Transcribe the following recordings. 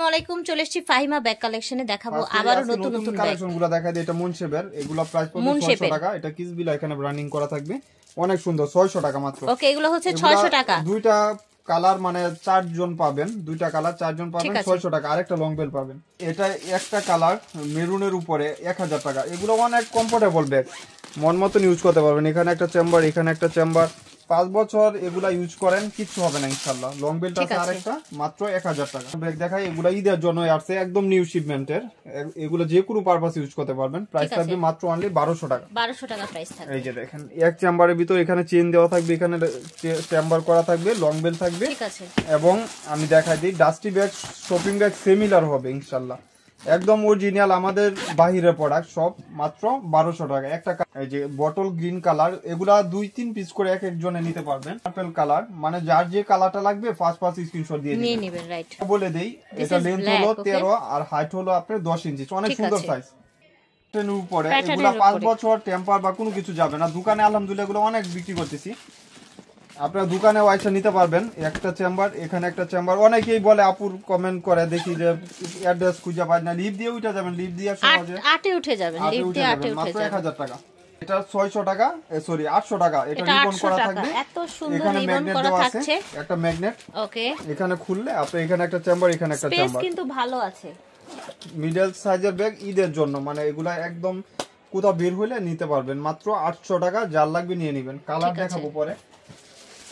আসসালামু আলাইকুম, চলে এসেছি ফাহিমা ব্যাগ কালেকশনে। দেখাবো আবারো নতুন নতুন কালেকশনগুলো দেখাই দিই। এটা মুনশেবের, এগুলো প্রাইস পড়বে 600 টাকা। এটা কিসবিলা এখানে ব্র্যান্ডিং করা থাকবে, অনেক সুন্দর। 600 টাকা মাত্র। ওকে, এগুলো হচ্ছে 600 টাকা। দুইটা কালার মানে 4 জন পাবেন, দুইটা কালার 4 জন পাবেন 600 টাকা। আরেকটা লং বেল পাবেন। এটা একটা কালার মেরুনের উপরে 1000 টাকা। এগুলো অনেক কমফোর্টেবল ব্যাগ, মন মতন ইউজ করতে পারবেন। এখানে একটা চেম্বার, এখানে একটা চেম্বার, 5 বছর এগুলা ইউজ করেন, কিচ্ছু হবে না ইনশাআল্লাহ। লং বেলটা আছে আরেকটা, মাত্র 1000 টাকা। ব্যাগ দেখাই, এগুলা ঈদের জন্য আসছে, একদম নিউ শিপমেন্টের। এগুলো যে কোনো পারপাস ইউজ করতে পারবেন। প্রাইস থাকবে মাত্র অনলি 1200 টাকা। 1200 টাকা প্রাইস থাকবে। এই যে দেখেন, এক চেম্বারের ভিতর এখানে চেইন দেওয়া থাকবে, এখানে চেম্বার করা থাকবে, লং বেল থাকবে। ঠিক আছে। এবং আমি দেখাই দিই, dusty bag, shopping bag similar হবে ইনশাআল্লাহ, একদম অরিজিনাল আমাদের বাহিরের প্রোডাক্ট, সব মাত্র 1200 টাকা। একটা এই যে বটল গ্রিন কালার, এগুলা 2-3 পিস করে এক একজনে নিতে পারবেন। পার্পল কালার, মানে যার যে কালারটা লাগবে ফার্স্ট স্ক্রিনশট দিয়ে নিয়ে নেবেন। রাইট, বলে দেই, এটা লেন্থ হলো 13 আর হাইট হলো আপনার 10 ইঞ্চি, অনেক সুন্দর সাইজ। উপরে এগুলা 5 বছর টেম্পার বা কোনো কিছু যাবে না। দোকানে আলহামদুলিল্লাহ এগুলো অনেক বিক্রি করতেছি, আপনার দোকানে ওয়াইসা নিতে পারবেন। একটা চেম্বার, এখানে একটা চেম্বার। অনেকেই বলে, আপুর কমেন্ট করে দেখি যে অ্যাড্রেস খুঁজে পাই না, লিভ দিয়ে উঠে যাবেন, লিভ দিয়ে সহজে আটে উঠে যাবেন, লিভ দিয়ে আটে উঠে মাত্র 1000 টাকা। এটা 600 টাকা, সরি 800 টাকা। এটা রিবন করা থাকবে, এত সুন্দর রিবন করা থাকছে, একটা ম্যাগনেট। ওকে, এখানে খুললে আপনি এখানে একটা চেম্বার, এখানে একটা চেম্বার, স্পেস কিন্তু ভালো আছে। মিডল সাইজের ব্যাগ ঈদের জন্য, মানে এগুলা একদম কোথাও বের হইলে নিতে পারবেন। মাত্র 800 টাকা, যার লাগবে নিয়ে নেবেন। কালার দেখাবো পরে।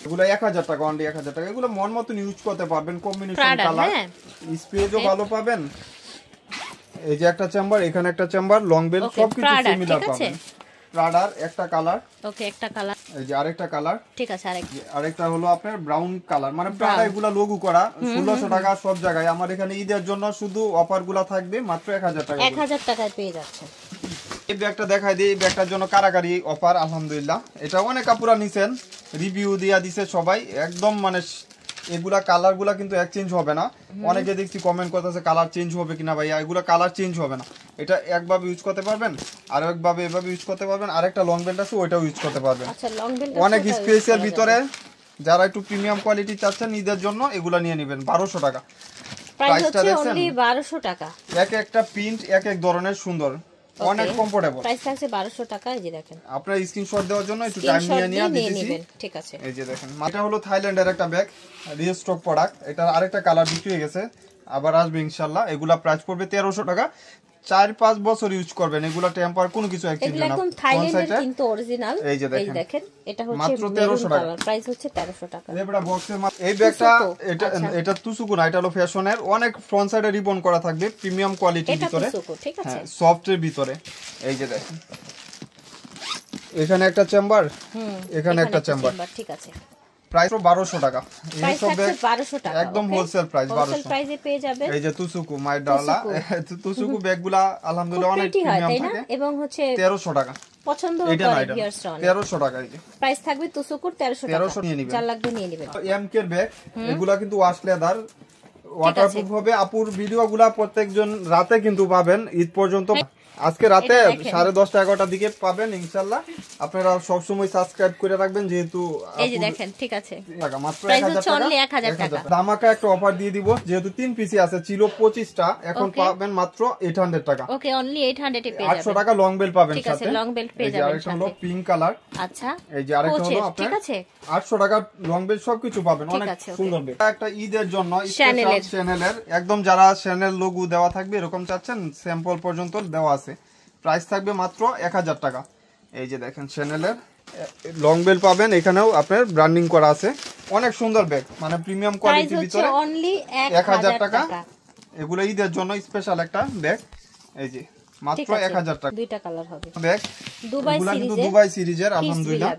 এগুলো 1000 টাকা, অনলি 1000 টাকা। এগুলো মন মতন ইউজ করতে পারবেন, কম্বিনেশন কালার, স্পেসও ভালো পাবেন। এই যে একটা চেম্বার, এখানে একটা চেম্বার, লং বেল, সবকিছু সিমিলার পাবেন। প্রাডার একটা কালার, ওকে, একটা কালার। এই যে আরেকটা কালার, ঠিক আছে। আরেকটা হলো আপনার ব্রাউন কালার, মানে প্রাডা এগুলা লোগো করা। 1600 টাকা সব জায়গায়। আমার এখানে ঈদের জন্য শুধু অফার গুলা থাকবে, মাত্র 1000 টাকা। 1000 টাকায় পেয়ে যাচ্ছে। এই ব্যাগটা দেখাই দিই, এই ব্যাগটার জন্য কারাকারি অফার আলহামদুলিল্লাহ। এটা অনেক কাপুরা নিছেন, রিভিউ দিয়া দিছে সবাই, একদম মানে এগুলা কালার গুলা কিন্তু এক্সচেঞ্জ হবে না। অনেকে দেখছি কমেন্ট করতেছে কালার চেঞ্জ হবে কিনা ভাইয়া, এগুলা কালার চেঞ্জ হবে না। এটা একভাবে ইউজ করতে পারবেন, আর একভাবে এভাবে ইউজ করতে পারবেন। আরেকটা লং বেল্ট আছে, ওইটাও ইউজ করতে পারবেন। আচ্ছা, লং বেল্ট অনেক স্পেশাল ভিতরে, যারা একটু প্রিমিয়াম কোয়ালিটি চাচ্ছেন ঈদের জন্য, এগুলা নিয়ে নেবেন। 1200 টাকা প্রাইসটা দেখছেন, অনলি 1200 টাকা। এক একটা প্রিন্ট এক এক ধরনের সুন্দর, অনেক কমফোর্টেবল। প্রাইস থাকছে 1200 টাকা। এই যে দেখেন, আপনারা স্ক্রিনশট দেওয়ার জন্য একটু টাইম নিয়ে দিতেছি। ঠিক আছে। এই যে দেখেন, এটা হলো থাইল্যান্ডের একটা ব্যাগ, রিস্টক প্রোডাক্ট। এটা আরেকটা কালার বিক্রি হয়ে গেছে, আবার আসবে ইনশাআল্লাহ। এগুলা প্রাইস পড়বে 1300 টাকা। 4-5 বছর ইউজ করবেন, এগুলা টেম্পার কোনো কিছু এক্সচেঞ্জ না। একদম থাইল্যান্ডের কিন্তু অরিজিনাল। এই যে দেখেন, এটা হচ্ছে মাত্র 1300 টাকা। প্রাইস হচ্ছে 1300 টাকা। লেবড়া বক্সের এই ব্যাগটা, এটা তুসুকু না, এটা হলো ফ্যাশনের। অনেক ফ্রন্ট সাইডে রিবন করা থাকবে, প্রিমিয়াম কোয়ালিটির ভিতরে, ঠিক আছে, সফট এর ভিতরে। এই যে দেখেন, এখানে একটা চেম্বার, এখানে একটা চেম্বার, ঠিক আছে। প্রাইস 1200 টাকা। এই সব ব্যাগ 1200 টাকা, একদম হোলসেল প্রাইস 1200 প্রাইসে পেয়ে যাবেন। এই যে তুসুকু মাইডালা, তুসুকু ব্যাগগুলা আলহামদুলিল্লাহ অনেক প্রিমিয়াম থাকে, এবং হচ্ছে 1300 টাকা। পছন্দ করে ভিউয়ার্স, 1300 টাকা। এই যে প্রাইস থাকবে তুসুকুর 1300 টাকা। 1300 নিয়ে নেবেন, যার লাগবে নিয়ে নেবেন। এমকে এর ব্যাগ, এগুলা কিন্তু ওয়াশ লেদার, ওয়াটারপ্রুফ হবে। আপুর ভিডিওগুলা প্রত্যেকজন রাতে কিন্তু পাবেন, ঈদ পর্যন্ত। আজকে রাতে 10:30-11টার দিকে পাবেন ইনশাআল্লাহ। আপনারা সব সময় সাবস্ক্রাইব করে রাখবেন, যেহেতু এই যে দেখেন, ঠিক আছে, মাত্র 1000 টাকা। ধামাকা একটা অফার দিয়ে দিব, যেহেতু 3 পিসি আছে, ছিল 25টা, এখন পাবেন মাত্র 800 টাকা। ওকে, অনলি 800 এ পেয়ে যাবেন। 800 টাকা লং বেল পাবেন সাথে, ঠিক আছে, লং বেল পেয়ে যাবেন। আরেকটা হলো পিঙ্ক কালার, আচ্ছা। এই যে আরেকটা হলো আপনার, ঠিক আছে, 800 টাকা লং বেল, সবকিছু পাবেন, অনেক সুন্দর বেল। একটা ঈদের জন্য স্পেশাল চ্যানেলের, একদম যারা চ্যানেল লোগো দেওয়া থাকবে এরকম চাচ্ছেন, স্যাম্পল পর্যন্ত দেওয়া আছে। প্রাইস থাকবে মাত্র 1000 টাকা। এই যে দেখেন, চ্যানেলের লং বেল পাবেন, এখানেও আপনার ব্র্যান্ডিং করা আছে, অনেক সুন্দর ব্যাগ, মানে প্রিমিয়াম কোয়ালিটির ভিতরে, অনলি 1000 টাকা। এগুলো ঈদের জন্য স্পেশাল একটা ব্যাগ। এই যে মাত্র 1000 টাকা। দুইটা কালার হবে ব্যাগ, দুবাই সিরিজের আলহামদুলিল্লাহ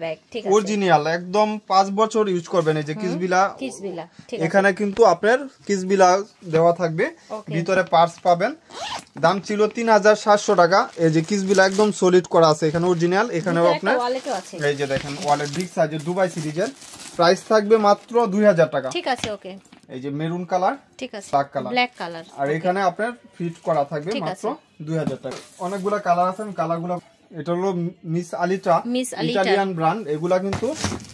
অরিজিনাল, একদম 5 বছর ইউজ করবেন। এই যে কিসবিলা, এখানে কিন্তু আপনার কিসবিলা দেওয়া থাকবে, ভিতরে পার্টস পাবেন। দাম ছিল 3700 টাকা। এই যে কিসবিলা একদম সলিড করা আছে, এখানে অরিজিনাল। এখানেও আপনার এই যে দেখেন, ওয়ালেট বিগ সাইজের দুবাই সিরিজের। প্রাইস থাকবে মাত্র 2000 টাকা। ঠিক আছে, ওকে। এই যে মেরুন কালার, ঠিক আছে, ব্ল্যাক কালার, আর এখানে আপনার ফিট করা থাকবে মাত্র 2000 টাকা। অনেকগুলা কালার আছে, কালারগুলো এটা হলো মিস আলিটা, ইটালিয়ান ব্র্যান্ড। এগুলা কিন্তু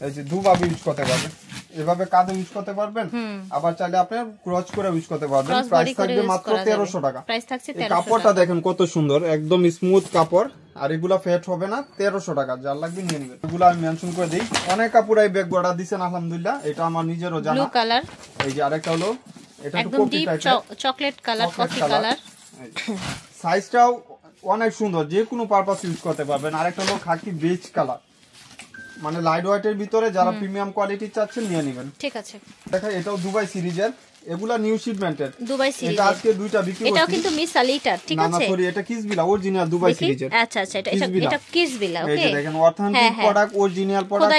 এই যে দুভাবে ইউজ করতে পারবেন, এভাবে কাঁধে ইউজ করতে পারবেন, আবার চাইলে আপনি ক্রস করে ইউজ করতে পারবেন। প্রাইস থাকবে মাত্র 1300 টাকা। প্রাইস থাকছে 1300 টাকা। কাপড়টা দেখেন কত সুন্দর, একদম স্মুথ কাপড়, আর এগুলা ফেট হবে না। 1300 টাকা, যার লাগবে নিয়ে নেবেন। এগুলো আমি মেনশন করে দেই। অনেক কাপড় এই ব্যাগ অর্ডার দিবেন আলহামদুলিল্লাহ, এটা আমার নিজেরও জানা। ব্লু কালার, এই যে আরেকটা হলো এটা একদম deep chocolate colour, coffee colour. সাইজটাও অনেক সুন্দর, যে কোনো পারপাস ইউজ করতে পারবেন। আরেকটা হলো খাকি বেজ কালার, মানে লাইট ওয়েটের ভিতরে যারা প্রিমিয়াম কোয়ালিটি চাচ্ছেন নিয়ে নেবেন। ঠিক আছে। দেখা এটাও দুবাই সিরিজের, এগুলা নিউ শিপমেন্টের দুবাই সিরিজ। এটা আজকে দুইটা বিক্রি করছি। এটাও কিন্তু মিস আলিটার, ঠিক আছে? না না সরি, এটা কিসবিলা অরিজিনাল দুবাই সিরিজের। আচ্ছা আচ্ছা, এটা কিসবিলা। ওকে, এই যে দেখেন অথেন্টিক প্রোডাক্ট, অরিজিনাল প্রোডাক্ট,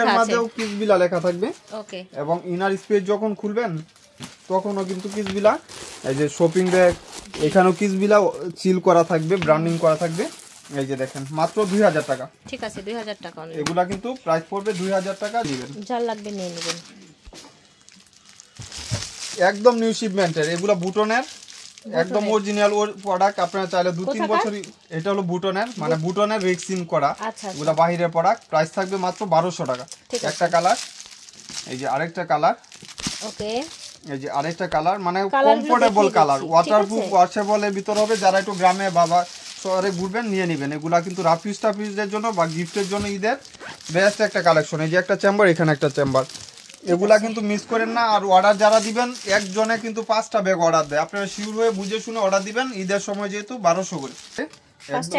এর মধ্যেও কিসবিলা লেখা থাকবে। ওকে, এবং ইনার স্পেস যখন খুলবেন তখনও কিন্তু কিসবিলা। এই যে শপিং ব্যাগ, এখানেও কিসবিলা সিল করা থাকবে, ব্র্যান্ডিং করা থাকবে। এই যে দেখেন মাত্র 2000 টাকা। ঠিক আছে, 2000 টাকা। এগুলা কিন্তু প্রাইস পড়বে 2000 টাকা। দিবেন, যার লাগবে নিয়ে নেবেন। একদম নিউ শিপমেন্টের, এগুলা বুটনের, একদম অরিজিনাল প্রোডাক্ট। আপনারা চাইলে 2-3 বছর। এটা হলো বুটনের, মানে বুটনের রেক্সিন করা। এগুলা বাহিরের প্রোডাক্ট। প্রাইস থাকবে মাত্র 1200 টাকা। একটা কালার, এই যে আরেকটা কালার। ওকে, এই যে আরেকটা কালার, মানে কমফোর্টেবল কালার, ওয়াটারপ্রুফ, ওয়াশেবলের ভিতর হবে। যারা একটু গ্রামে বাবা শহরে ঘুরবেন নিয়ে নেবেন। এগুলা কিন্তু রাফিউজ টাফিউজের জন্য বা গিফটের জন্য ঈদের বেস্ট একটা কালেকশন। এই যে একটা চেম্বার, এখানে একটা চেম্বার, এগুলা কিন্তু মিস করেন না। আর অর্ডার যারা দিবেন, একজনে কিন্তু 5টা ব্যাগ অর্ডার দেয়। আপনারা শিওর হয়ে বুঝে শুনে অর্ডার দিবেন। ঈদের সময় যেহেতু 1200 করে,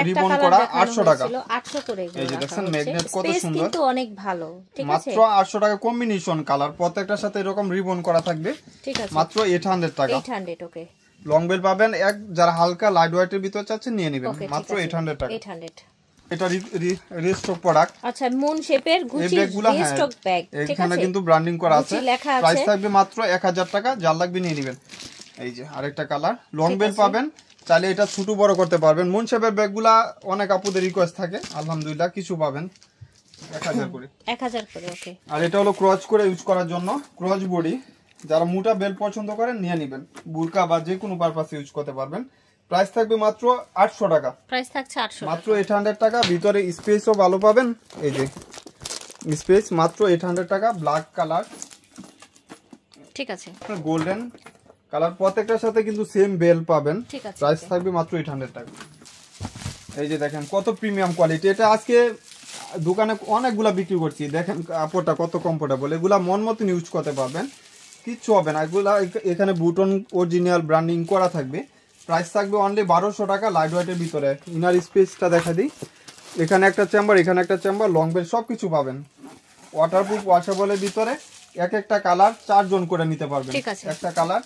রিবন করা 800 টাকা। 800 করে। এই যে দেখেন ম্যাগনেট কত সুন্দর, কিন্তু অনেক ভালো। ঠিক আছে, মাত্র 800 টাকা। কম্বিনেশন কালার, প্রত্যেকটার সাথে এরকম রিবন করা থাকবে। ঠিক আছে, মাত্র 800 টাকা। 800। ওকে, লং বেল পাবেন। যারা হালকা লাইট ওয়েটের ভিতর চাচ্ছেন নিয়ে নেবেন, মাত্র 800 টাকা। 800। এটা রিস্টক প্রোডাক্ট। আচ্ছা, মুন শেপের গুচি রিস্টক ব্যাগ। ঠিক আছে, এখানে কিন্তু ব্র্যান্ডিং করা আছে। প্রাইস থাকবে মাত্র 1000 টাকা, যার লাগবে নিয়ে নেবেন। এই যে আরেকটা কালার, লং বেল পাবেন, চাইলে এটা ছোট বড় করতে পারবেন। মুন শেপের ব্যাগগুলা অনেক আপুদের রিকোয়েস্ট থাকে, আলহামদুলিল্লাহ কিছু পাবেন 1000 করে। 1000 করে। ওকে, আর এটা হলো ক্রচ করে ইউজ করার জন্য, ক্রচ বডি। যারা মোটা বেল পছন্দ করেন নিয়ে নেবেন, বুরকা বা যে কোনো পারপাসে ইউজ করতে পারবেন। প্রাইস থাকবে মাত্র 800 টাকা। প্রাইস থাকছে 800 মাত্র 800 টাকা। ভিতরে স্পেসও ভালো পাবেন, এই যে স্পেস, মাত্র 800 টাকা। ব্ল্যাক কালার, ঠিক আছে, গোল্ডেন কালার, প্রত্যেকটার সাথে কিন্তু সেম বেল পাবেন। প্রাইস থাকবে মাত্র 800 টাকা। এই যে দেখেন কত প্রিমিয়াম কোয়ালিটি। এটা আজকে দোকানে অনেকগুলা বিক্রি করছি। দেখেন কাপড়টা কত কমফোর্টেবল, এগুলা মন মতন ইউজ করতে পারবেন, কিচ্ছু হবে না। এগুলা এখানে বুটন অরিজিনাল ব্র্যান্ডিং করা থাকবে। প্রাইস থাকবে অনলি 1200 টাকা, লাইট ওয়েটের ভিতরে। ইনার স্পেসটা দেখা দিই, এখানে একটা চেম্বার, এখানে একটা চেম্বার, লং বেল সবকিছু পাবেন। ওয়াটারপ্রুফ, ওয়াশেবলের ভিতরে। এক একটা কালার 4 জন করে নিতে পারবেন। একটা কালার,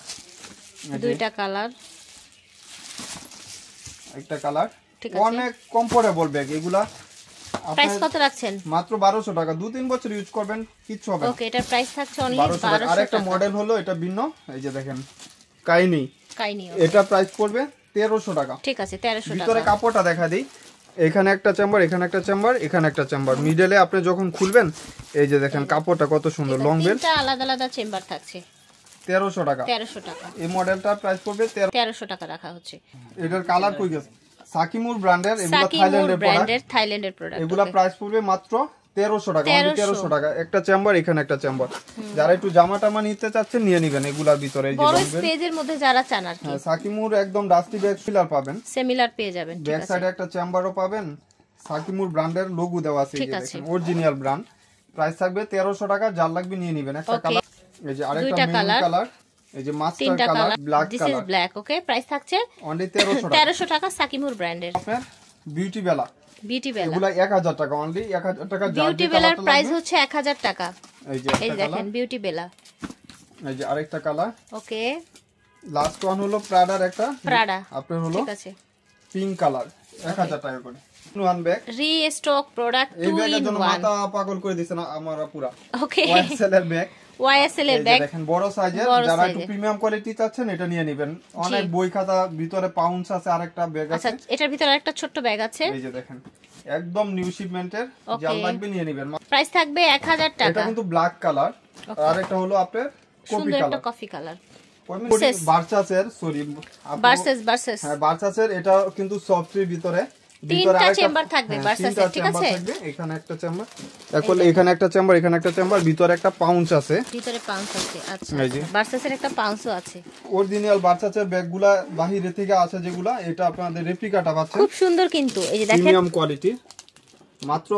দুইটা কালার, একটা কালার। অনেক কমফোর্টেবল ব্যাগ এগুলা। প্রাইস কত রাখছেন? মাত্র 1200 টাকা। 2-3 বছর ইউজ করবেন, কিচ্ছু হবে না। ওকে, এটার প্রাইস থাকছে অনলি 1200 টাকা। আরেকটা মডেল হলো এটা ভিন্ন, এই যে দেখেন কাইনি। এটা প্রাইস পড়বে 1300 টাকা। ঠিক আছে, 1300 টাকা। ভিতরে কাপড়টা দেখা দেই, এখানে একটা চেম্বার, এখানে একটা চেম্বার, এখানে একটা চেম্বার। মিডলে আপনি যখন খুলবেন, এই যে দেখেন কাপড়টা কত সুন্দর, লং বেল। তিনটা আলাদা আলাদা চেম্বার থাকছে। 1300 টাকা। 1300 টাকা। এই মডেলটার প্রাইস পড়বে 1300 টাকা রাখা হচ্ছে। এটার কালার কই গেছে? সাকিমুর ব্র্যান্ডের, এগুলা থাইল্যান্ডের প্রোডাক্ট। এগুলা প্রাইস পড়বে মাত্র 1300 টাকা। 1300 টাকা। একটা চেম্বার, এখানে একটা চেম্বার। যারা একটু জামা টামা নিতে চাচ্ছেন নিয়ে নেবেন এগুলার ভিতরে। এই যে বড় স্পেজের মধ্যে যারা চান আর কি, সাকিমুর একদম ডাস্টি ব্যাগ সিমিলার পাবেন, সিমিলার পেয়ে যাবেন। ব্যাক সাইডে একটা চেম্বারও পাবেন, সাকিমুর ব্র্যান্ডের লোগো দেওয়া আছে, এই যে দেখেন অরিজিনাল ব্র্যান্ড। প্রাইস থাকবে 1300 টাকা, যার লাগবে নিয়ে নেবেন। একটা কালার, এই যে আরেকটা মেরুন কালার, এই যে master colour, black colour. This is black. Okay, price থাকছে অনলি 1300 টাকা, সাকিমুর ব্র্যান্ডের। আপনার বিউটি বেলা, বিউটি বেলা এগুলা 1000 টাকা, অনলি 1000 টাকা। বিউটি বেলার প্রাইস হচ্ছে 1000 টাকা। এই যে দেখেন বিউটি বেলা, এই যে আরেকটা কালার। ওকে, লাস্ট ওয়ান হলো প্রাডার একটা, প্রাডা আপনার হলো, ঠিক আছে, পিঙ্ক কালার, 1000 টাকা করে। One bag restock product 2 in 1। এই ব্যাগের জন্য মাথা পাগল করে দিছেন আমরা পুরা। ওকে, ওয়াইএসএল এর ব্যাগ, ওয়াইএসএল এর ব্যাগ দেখেন বড় সাইজের। যারা একটু প্রিমিয়াম কোয়ালিটি চাচ্ছেন এটা নিয়ে নেবেন। অনেক বই খাতা, ভিতরে পাউন্স আছে, আরেকটা ব্যাগ আছে। আচ্ছা, এটার ভিতরে আরেকটা ছোট ব্যাগ আছে, এই যে দেখেন একদম নিউ শিপমেন্টের, যা লাগবে নিয়ে নেবেন। প্রাইস থাকবে 1000 টাকা। এটা কিন্তু ব্ল্যাক কালার, আর একটা হলো আপনার কফি কালার, একটা কফি কালার। বার্সাসের, সরি বার্সাস, হ্যাঁ বার্সাসের। এটা কিন্তু সফটের ভিতরে, তিনটা চেম্বার থাকবে ভার্সাসে, ঠিক আছে? এখানে একটা চেম্বার, এখানে একটা চেম্বার, এখানে একটা চেম্বার, ভিতরে একটা পাউঞ্চ আছে, ভিতরে পাউঞ্চ আছে। আচ্ছা, ভার্সাসের একটা পাউঞ্চও আছে। অরিজিনাল ভার্সাসের ব্যাগগুলা বাইরে থেকে আসে যেগুলা, এটা আপনাদের রেপ্লিকাটা পাচ্ছেন, খুব সুন্দর কিন্তু এই যে দেখেন প্রিমিয়াম কোয়ালিটি। মাত্র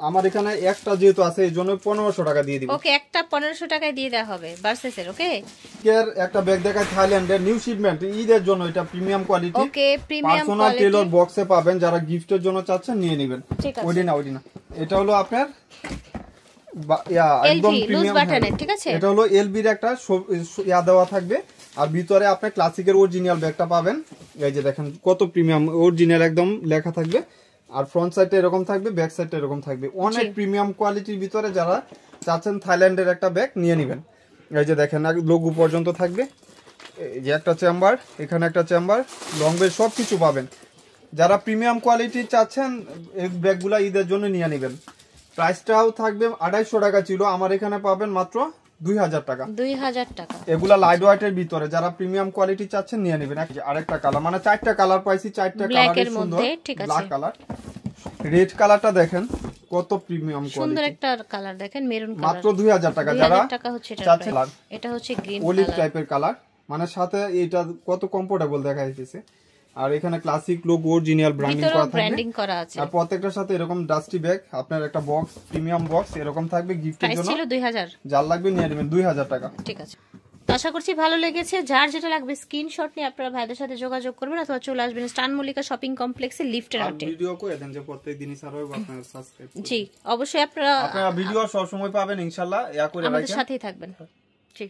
আমার এখানে একটা যেহেতু আছে এই জন্য 1500 টাকা দিয়ে দিব। ওকে, একটা 1500 টাকায় দিয়ে দেওয়া হবে ভার্সাসের। ওকে, এর একটা ব্যাগ দেখায় থাইল্যান্ডের নিউ শিপমেন্ট, ঈদের জন্য এটা প্রিমিয়াম কোয়ালিটি। ওকে, প্রিমিয়াম পার্সোনাল টেলর বক্সে পাবেন, যারা গিফটের জন্য চাচ্ছেন নিয়ে নেবেন। ওইদিনা এটা হলো আপনার একদম প্রিমিয়াম বাটনের, ঠিক আছে? এটা হলো এলবির একটা দেওয়া থাকবে, আর ভিতরে আপনি ক্লাসিকের অরিজিনাল ব্যাগটা পাবেন। এই যে দেখেন কত প্রিমিয়াম, অরিজিনাল একদম লেখা থাকবে, আর ফ্রন্ট সাইডটা এরকম থাকবে, ব্যাক সাইডটা এরকম থাকবে, অনেক প্রিমিয়াম কোয়ালিটির ভিতরে যারা চাচ্ছেন থাইল্যান্ডের একটা ব্যাগ নিয়ে নেবেন। এই যে দেখেন লোগো পর্যন্ত থাকবে, এই যে একটা চেম্বার, এখানে একটা চেম্বার, লং বেল সবকিছু পাবেন। যারা প্রিমিয়াম কোয়ালিটি চাচ্ছেন এই ব্যাগগুলা ঈদের জন্য নিয়ে নেবেন। প্রাইসটাও থাকবে 2800 টাকা ছিল, আমার এখানে পাবেন মাত্র 2000 টাকা। 2000 টাকা। এগুলা লাইট ওয়েটের ভিতরে যারা প্রিমিয়াম কোয়ালিটি চাচ্ছেন নিয়ে নেবেন। আরেকটা কালার, মানে 4টা কালার পাইছি, 4টা কালারের সুন্দর, ব্ল্যাক কালার, রেড কালারটা দেখেন কত প্রিমিয়াম কোয়ালিটি, সুন্দর একটা কালার দেখেন, মেরুন কালার, মাত্র 2000 টাকা। যারা চাচ্ছেন এটা হচ্ছে গ্রিন অলিভ টাইপের কালার, মানে সাথে এটা কত কমফোর্টেবল দেখা যাচ্ছে। আর এখানে ক্লাসিক লোগো অরিজিনাল ব্র্যান্ডিং করা আছে, আর প্রত্যেকটার সাথে এরকম ডাস্টি ব্যাগ, আপনার একটা বক্স, প্রিমিয়াম বক্স এরকম থাকবে গিফটের জন্য। ছিল 2000, যার লাগবে নিয়ে নেবেন 2000 টাকা। ঠিক আছে, আশা করছি ভালো লেগেছে। যার যেটা লাগবে স্ক্রিনশট নিয়ে আপনারা ভাইদের সাথে যোগাযোগ করবেন, অথবা চলে আসবেন স্টান মল্লিকা শপিং কমপ্লেক্সে লিফটের আউটে। ভিডিও করে দেন যে প্রত্যেকদিনই সার্ভার আপনারা সাবস্ক্রাইব করুন। জি, অবশ্যই আপনারা ভিডিও সব সময় পাবেন ইনশাআল্লাহ, ইয়া করে রাখেন, আমাদের সাথেই থাকবেন। জি।